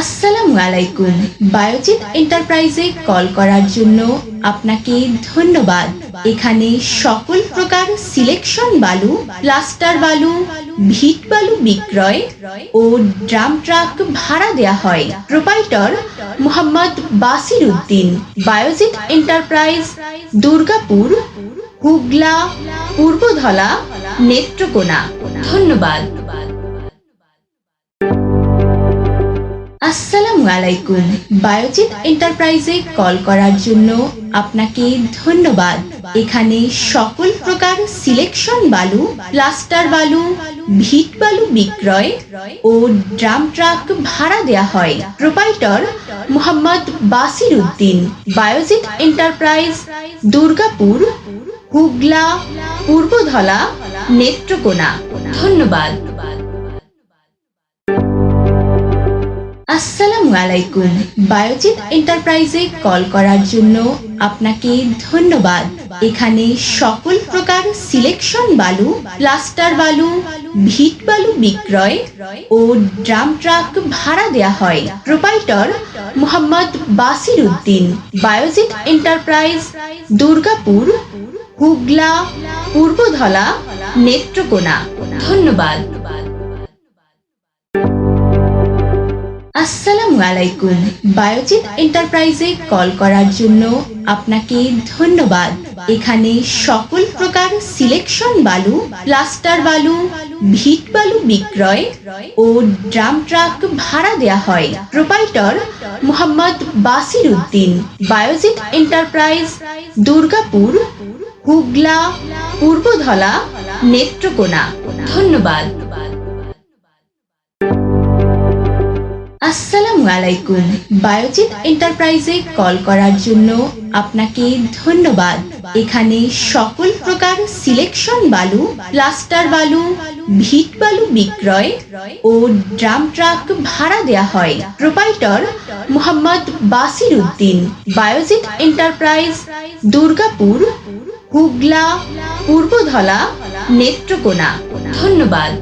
আসসালামু আলাইকুম। বায়োজিৎ এন্টারপ্রাইজে কল করার জন্য আপনাকে ধন্যবাদ। এখানে সকল প্রকার সিলেকশন বালু, প্লাস্টার বালু, ভিট বালু বিক্রয় ও ড্রাম ট্রাক ভাড়া দেয়া হয়। প্রোপাইটর মোহাম্মদ বাসির উদ্দিন। বায়োজিৎ এন্টারপ্রাইজ, দুর্গাপুর, হুগলা, পূর্বধলা, নেত্রকোনা। ধন্যবাদ। আসসালামু আলাইকুম। বায়োজিৎ এন্টারপ্রাইজে কল করার জন্য আপনাকে ধন্যবাদ। এখানে সকল প্রকার সিলেকশন বালু, প্লাস্টার বালু, ভিট বালু বিক্রয় ও ড্রাম ট্রাক ভাড়া দেয়া হয়। প্রোপাইটর মোহাম্মদ বাসির উদ্দিন। বায়োজিৎ এন্টারপ্রাইজ, দুর্গাপুর, হুগলা, পূর্বধলা, নেত্রকোনা। ধন্যবাদ। আসসালামু আলাইকুম। বায়োজিৎ এন্টারপ্রাইজে কল করার জন্য আপনাকে ধন্যবাদ। এখানে সকল প্রকার সিলেকশন বালু, প্লাস্টার বালু, ভিট বালু বিক্রয় ও ড্রাম ট্রাক ভাড়া দেয়া হয়। প্রোপাইটর মোহাম্মদ বাসির উদ্দিন। বায়োজিৎ এন্টারপ্রাইজ, দুর্গাপুর, হুগলা, পূর্বধলা, নেত্রকোনা। ধন্যবাদ। আসসালামু আলাইকুম। বায়োজিৎ এন্টারপ্রাইজে কল করার জন্য আপনাকে ধন্যবাদ। এখানে সকল প্রকার সিলেকশন বালু, প্লাস্টার বালু, ভিট বালু বিক্রয় ও ড্রাম ট্রাক ভাড়া দেয়া হয়। প্রোপাইটর মোহাম্মদ বাসির উদ্দিন। বায়োজিৎ এন্টারপ্রাইজ, দুর্গাপুর, হুগলা, পূর্বধলা, নেত্রকোনা। ধন্যবাদ। আসসালামু আলাইকুম। বায়োজিৎ এন্টারপ্রাইজে কল করার জন্য আপনাকে ধন্যবাদ। এখানে সকল প্রকার সিলেকশন বালু, প্লাস্টার বালু, ভিট বালু বিক্রয় ও ড্রাম ট্রাক ভাড়া দেয়া হয়। প্রোপাইটর মোহাম্মদ বাসির উদ্দিন। বায়োজিৎ এন্টারপ্রাইজ, দুর্গাপুর, হুগলা, পূর্বধলা, নেত্রকোনা। ধন্যবাদ।